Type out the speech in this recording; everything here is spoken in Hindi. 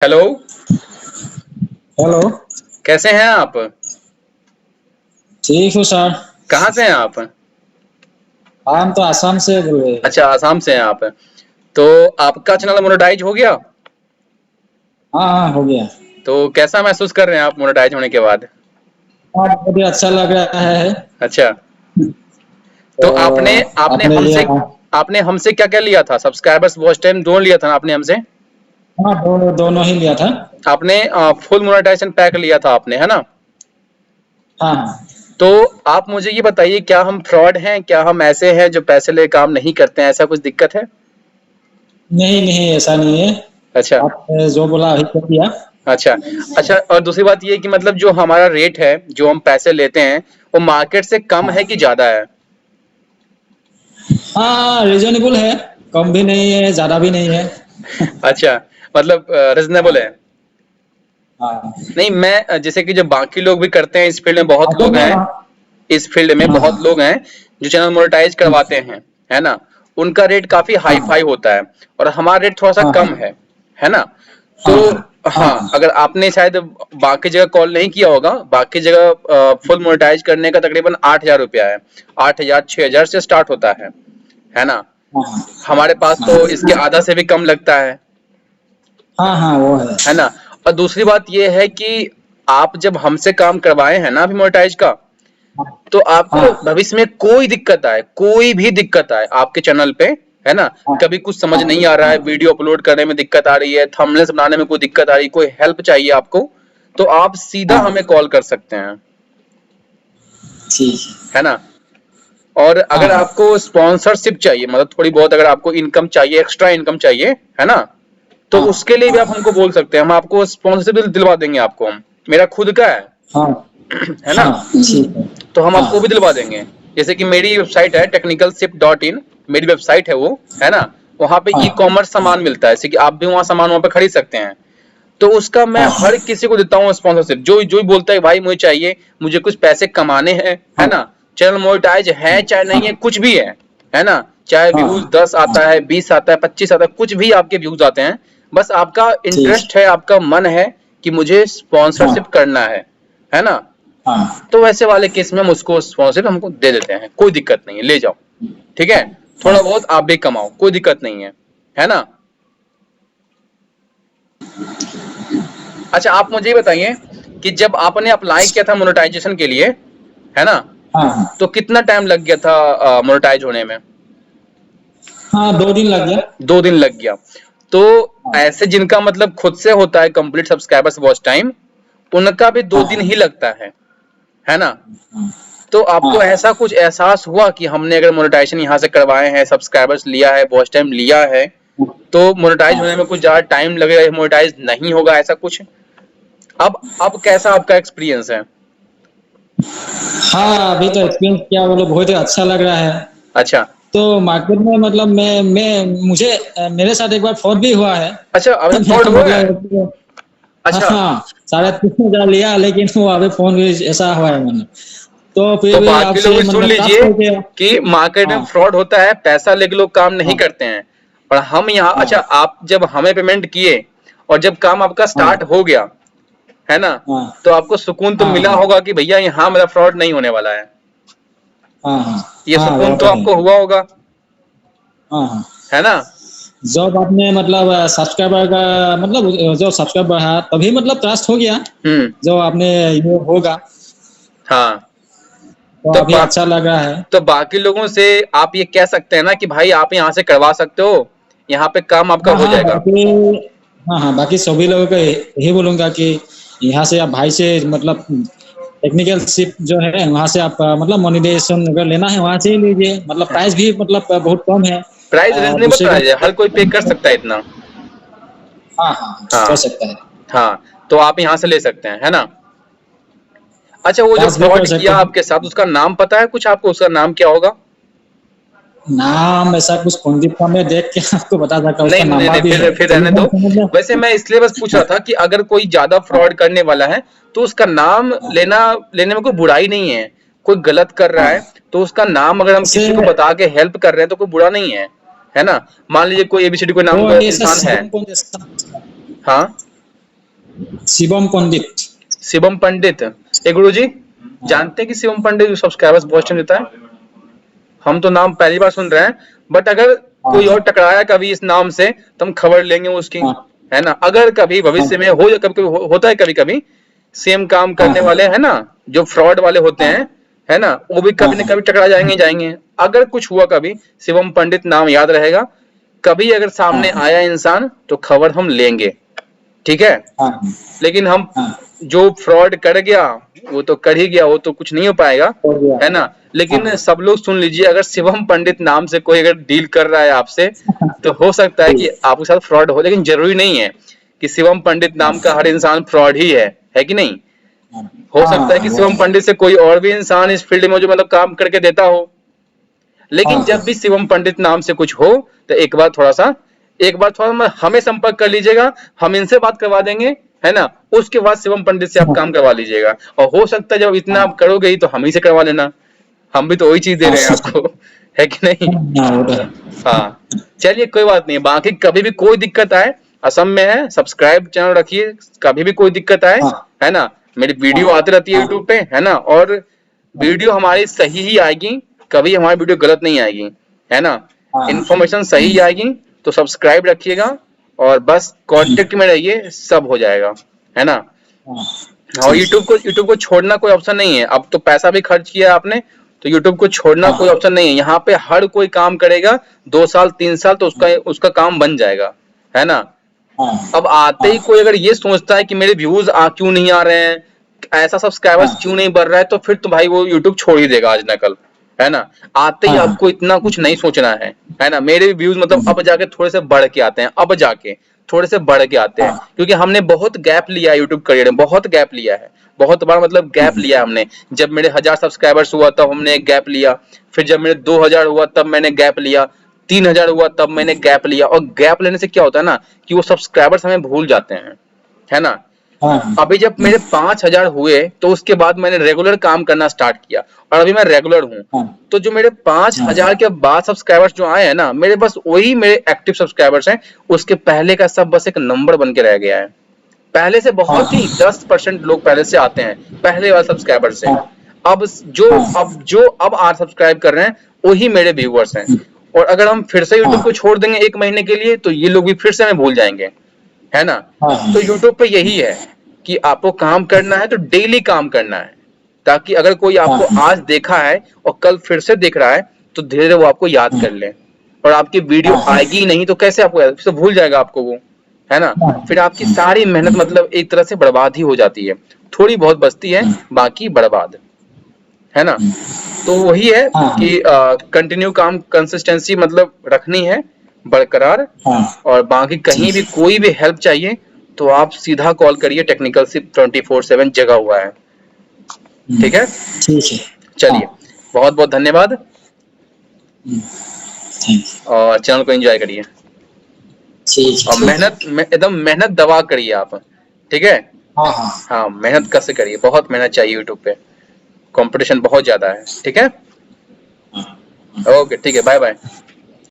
हेलो। हेलो। कैसे हैं आप? ठीक हूँ सर। कहाँ से हैं आप? हम तो आसाम से बोल रहे हैं। अच्छा, आसाम से हैं आप। तो आपका चैनल मोनेटाइज हो गया? हाँ हाँ, हो गया। तो कैसा महसूस कर रहे हैं आप मोनेटाइज होने के बाद? हाँ, बहुत ही अच्छा लग रहा है। अच्छा। तो तो आपने आपने आपने ये हमसे आपने हमसे क्या क्या लिया था? सब्सक्राइबर्स, वॉच टाइम दोनों लिया था ना आपने हमसे? हाँ, दोनों दोनों ही लिया था। आपने फुल मोनेटाइजेशन पैक लिया था आपने, है ना? हाँ हाँ। तो आप मुझे ये बताइए, क्या हम फ्रॉड हैं? क्या हम ऐसे हैं जो पैसे ले काम नहीं करते हैं? ऐसा कुछ दिक्कत है? नहीं नहीं, ऐसा नहीं है। अच्छा। आपने जो बोला वही कर दिया। अच्छा। अच्छा, और दूसरी बात ये कि मतलब जो हमारा रेट है, जो हम पैसे लेते हैं, वो मार्केट से कम है हाँ कि ज्यादा है? हाँ, रिजनेबल है। कम भी नहीं है, ज्यादा भी नहीं है। अच्छा, मतलब रिजनेबल हाँ है। हाँ। नहीं, मैं जैसे कि जो बाकी लोग भी करते हैं इस फील्ड में, बहुत असल लोग में हैं इस फील्ड में, हाँ बहुत लोग हैं जो चैनल मोनेटाइज करवाते हैं, है ना? उनका रेट काफी हाई फाई हाँ होता है और हमारा रेट थोड़ा सा हाँ कम है ना? तो हाँ हाँ हाँ, अगर आपने शायद बाकी जगह कॉल नहीं किया होगा, बाकी जगह फुल मोनेटाइज करने का तकरीबन 8,000 रुपया है। 8,000 6,000 से स्टार्ट होता है ना? हाँ हाँ हमारे पास तो इसके आधा से भी कम लगता हाँ हाँ, वो है। है ना? और दूसरी बात ये है कि आप जब हमसे काम करवाए हैं ना अभी मोनेटाइज का, तो आपको हाँ भविष्य में कोई दिक्कत आए, कोई भी दिक्कत आए आपके चैनल पे, है ना? हाँ कभी कुछ समझ हाँ नहीं आ रहा है, हाँ, वीडियो अपलोड करने में दिक्कत आ रही है, थंबनेल्स बनाने में कोई दिक्कत आ रही है, कोई हेल्प चाहिए आपको, तो आप सीधा हाँ, हमें कॉल कर सकते हैं, ठीक है। है ना? और अगर हाँ आपको स्पॉन्सरशिप चाहिए, मतलब थोड़ी बहुत अगर आपको इनकम चाहिए, एक्स्ट्रा इनकम चाहिए, है ना, तो हाँ उसके लिए भी हाँ आप हमको बोल सकते हैं, हम आपको स्पॉन्सरशिप दिलवा देंगे आपको, हम, मेरा खुद का हाँ है ना? हाँ, ठीक है। तो हम आपको भी हाँ दिलवा देंगे। जैसे कि मेरी वेबसाइट है technicalship.in, मेरी वेबसाइट है वो, है ना? वहाँ पे ई हाँ कॉमर्स सामान मिलता है, जैसे कि आप भी वहाँ सामान वहाँ पे खरीद सकते हैं। तो उसका मैं हाँ हर किसी को देता हूँ स्पॉन्सरशिप, जो जो भी बोलता है भाई मुझे चाहिए, मुझे कुछ पैसे कमाने हैं, है हाँ ना? चैनल मोनेटाइज है चाहे नहीं है, हाँ कुछ भी है ना? चाहे हाँ व्यूज 10 आता है, 20 आता है, 25 आता है, कुछ भी आपके व्यूज आते हैं, बस आपका ठीक इंटरेस्ट है, आपका मन है कि मुझे हाँ स्पॉन्सरशिप करना है ना? हाँ तो वैसे वाले केस में हम उसको स्पॉन्सरशिप हमको दे देते हैं, कोई दिक्कत नहीं है, ले जाओ, ठीक है? थोड़ा हाँ बहुत आप भी कमाओ, कोई दिक्कत नहीं है ना? अच्छा, आप मुझे ये बताइए कि जब आपने अप्लाई किया था मोनेटाइजेशन के लिए, है ना, हाँ तो कितना टाइम लग गया था मोनेटाइज होने में? हाँ, 2 दिन लग गया। 2 दिन लग गया। तो हाँ ऐसे जिनका मतलब खुद से होता है कंप्लीट सब्सक्राइबर्स वॉच टाइम, उनका भी 2 दिन हाँ ही लगता है ना? हाँ तो आपको हाँ ऐसा कुछ एहसास हुआ कि हमने अगर मोनेटाइजेशन यहाँ से करवाए हैं, सब्सक्राइबर्स लिया है, वॉच टाइम लिया है, तो मोनेटाइज होने हाँ में कुछ ज्यादा टाइम लगेगा, मोनेटाइज नहीं होगा, ऐसा कुछ? अब कैसा आपका एक्सपीरियंस है? हाँ, अभी तो एक्सपीरियंस क्या बोलो, बहुत ही अच्छा लग रहा है। अच्छा। तो मार्केट में मतलब मैं मुझे मेरे साथ एक बार फ्रॉड भी हुआ है। अच्छा, अभी मैं फ्रॉड हुआ है? मतलब हाँ अच्छा। हाँ, 3,500 लिया, लेकिन वो अभी फोन भी ऐसा हुआ है मैंने। तो फिर तो भी बाकी लोग आपसे भी सुन मतलब ट्रस्ट लीजिए करके। कि मार्केट में हाँ फ्रॉड होता है, पैसा लेके लोग काम नहीं हाँ करते हैं, और हम यहाँ, अच्छा, हाँ आप जब हमें पेमेंट किए और जब काम आपका स्टार्ट हाँ हो गया, है ना, हाँ तो आपको सुकून तो हाँ मिला हाँ होगा कि भैया यहाँ मेरा फ्रॉड नहीं होने वाला है। हाँ हाँ ये हाँ, सुकून वो तो तो है। आपको हुआ होगा, हाँ हाँ, है ना? जब आपने मतलब सब्सक्राइबर का मतलब जो सब्सक्राइबर है तभी मतलब ट्रस्ट हो गया। हम्म। जो आपने ये होगा, हाँ। तो तो अभी अच्छा लग रहा है। तो बाकी लोगों से आप ये कह सकते हैं ना कि भाई आप यहाँ से करवा सकते हो, यहाँ पे काम आपका हाँ हो हाँ, जाएगा। बाकी हाँ हाँ, बाकी सभी लोगों को यही बोलूंगा कि यहाँ से आप भाई से मतलब टेक्निकल शिप जो है वहाँ से आप मतलब मोनेटाइजेशन अगर लेना है वहाँ से ही लीजिए। मतलब प्राइस भी मतलब बहुत कम है। प्राइस रीजनेबल दूसरे प्राइस है, के हर कोई पे कर सकता है इतना। हाँ हाँ हाँ, कर हाँ। सकता है। हाँ, तो आप यहाँ से ले सकते हैं, है ना? अच्छा, वो जो चार्ज भी फ्रॉड कर सकते किया हैं। आपके साथ, उसका नाम पता है कुछ आपको? उसका नाम क्या होगा? नाम ऐसा कुछ पंडित का मैं देख के आपको बता सकता हूँ, नहीं उसका नहीं नंबर नहीं, भी है फिर रहने दो। टेलीफोन से मतलब। वैसे मैं इसलिए बस पूछ रहा था कि अगर कोई ज्यादा फ्रॉड हाँ करने वाला है, तो उसका नाम हाँ लेने में कोई बुराई नहीं है। कोई गलत कर रहा है, हाँ, तो उसका नाम अगर हम ऐसे किसी को बता के हेल्प कर रहे हैं तो कोई बुरा नहीं है ना? मान लीजिए कोई एबीसीडी कोई नाम वो का ऐसा इंसान है। सिम कौन जैसा। हाँ। शिवम पंडित। शिवम पंडित, ए गुरु जी जानते हैं कि शिवम पंडित सब्सक्राइबर्स बहुत टाइम देता है? हम तो नाम पहली बार सुन रहे हैं, बट अगर कोई और टकराया कभी इस नाम से तो हम खबर लेंगे उसकी, है ना? अगर कभी भविष्य में हो, कभी होता है कभी कभी सेम काम करने वाले, है ना, जो फ्रॉड वाले होते हैं, है ना, वो भी कभी न कभी टकरा जाएंगे जाएंगे। अगर कुछ हुआ कभी, शिवम पंडित नाम याद रहेगा, कभी अगर सामने आया इंसान तो खबर हम लेंगे, ठीक है? लेकिन हम जो फ्रॉड कर गया वो तो कर ही गया, वो तो कुछ नहीं हो पाएगा, है ना? लेकिन सब लोग सुन लीजिए, अगर शिवम पंडित नाम से कोई अगर डील कर रहा है आपसे तो हो सकता है कि आपके साथ फ्रॉड हो, लेकिन जरूरी नहीं है कि शिवम पंडित नाम का हर इंसान फ्रॉड ही है कि नहीं? हो सकता है कि शिवम पंडित से कोई और भी इंसान इस फील्ड में जो मतलब काम करके देता हो। लेकिन जब भी शिवम पंडित नाम से कुछ हो तो एक बार थोड़ा हमें संपर्क कर लीजिएगा, हम इनसे बात करवा देंगे, है ना? उसके बाद शिवम पंडित से आप काम करवा लीजिएगा, और हो सकता है जब इतना आप करोगे ही तो हम ही से करवा लेना, हम भी तो वही चीज दे रहे हैं आपको, है कि नहीं? हाँ, चलिए कोई बात नहीं। बाकी कभी भी कोई दिक्कत आए, असम में है, सब्सक्राइब चैनल रखिए, कभी भी कोई दिक्कत आए, है ना, मेरी वीडियो आती रहती है यूट्यूब पे, है ना, और वीडियो हमारी सही ही आएगी, कभी हमारी वीडियो गलत नहीं आएगी, है ना, इन्फॉर्मेशन सही आएगी। तो सब्सक्राइब रखिएगा और बस कांटेक्ट में रहिए, सब हो जाएगा, है ना? और यूट्यूब को छोड़ना कोई ऑप्शन नहीं है। अब तो पैसा भी खर्च किया आपने, तो यूट्यूब को छोड़ना कोई ऑप्शन नहीं है। यहाँ पे हर कोई काम करेगा 2 साल 3 साल तो उसका काम बन जाएगा, है ना? अब आते ही कोई अगर ये सोचता है कि मेरे व्यूज क्यों नहीं आ रहे हैं, ऐसा सब्सक्राइबर्स क्यों नहीं बढ़ रहा है, तो फिर तो भाई वो यूट्यूब छोड़ ही देगा आज न कल, है ना? आते ही आपको इतना कुछ नहीं सोचना है ना? मेरे व्यूज मतलब अब जाके थोड़े से बढ़ के आते हैं, अब जाके थोड़े से बढ़ के आते हैं, क्योंकि हमने बहुत गैप लिया है यूट्यूब करियर में, बहुत गैप लिया है, बहुत बार मतलब गैप लिया हमने। जब मेरे 1000 सब्सक्राइबर्स हुआ तब हमने एक गैप लिया, फिर जब मेरे 2000 हुआ तब मैंने गैप लिया, 3000 हुआ तब मैंने गैप लिया। और गैप लेने से क्या होता है ना कि वो सब्सक्राइबर्स हमें भूल जाते हैं, है ना? अभी जब मेरे 5000 हुए तो उसके बाद मैंने रेगुलर काम करना स्टार्ट किया, और अभी मैं रेगुलर हूँ। तो जो मेरे 5000 के बाद सब्सक्राइबर्स जो आए हैं ना, मेरे बस वही मेरे एक्टिव सब्सक्राइबर्स हैं, उसके पहले का सब बस एक नंबर बन के रह गया है। पहले से बहुत ही 10% लोग पहले से आते हैं, पहले वाले सब्सक्राइबर से। अब 8 सब्सक्राइब कर रहे हैं वही मेरे व्यूअर्स हैं। और अगर हम फिर से यूट्यूब को छोड़ देंगे 1 महीने के लिए तो ये लोग भी फिर से हमें भूल जाएंगे, है ना? तो यूट्यूब पे यही है कि आपको काम करना है तो डेली काम करना है, ताकि अगर कोई आपको आज देखा है और कल फिर से देख रहा है तो धीरे धीरे वो आपको याद कर ले। और आपकी वीडियो आएगी नहीं तो कैसे आपको याद, फिर भूल जाएगा आपको वो, है ना? फिर आपकी सारी मेहनत मतलब एक तरह से बर्बाद ही हो जाती है, थोड़ी बहुत बचती है, बाकी बर्बाद, है ना? तो वही है कि कंटिन्यू काम, कंसिस्टेंसी मतलब रखनी है बरकरार। और बाकी कहीं भी कोई भी हेल्प चाहिए तो आप सीधा कॉल करिए, टेक्निकल सिर्फ 24/7 जगा हुआ है, ठीक है? ठीक है, चलिए, बहुत बहुत धन्यवाद, और चैनल को एंजॉय करिए, और मेहनत एकदम मेहनत दबा करिए आप, ठीक है? हाँ, मेहनत कैसे करिए, बहुत मेहनत चाहिए यूट्यूब पे, कंपटीशन बहुत ज्यादा है, ठीक है? ओके, ठीक है, बाय बाय।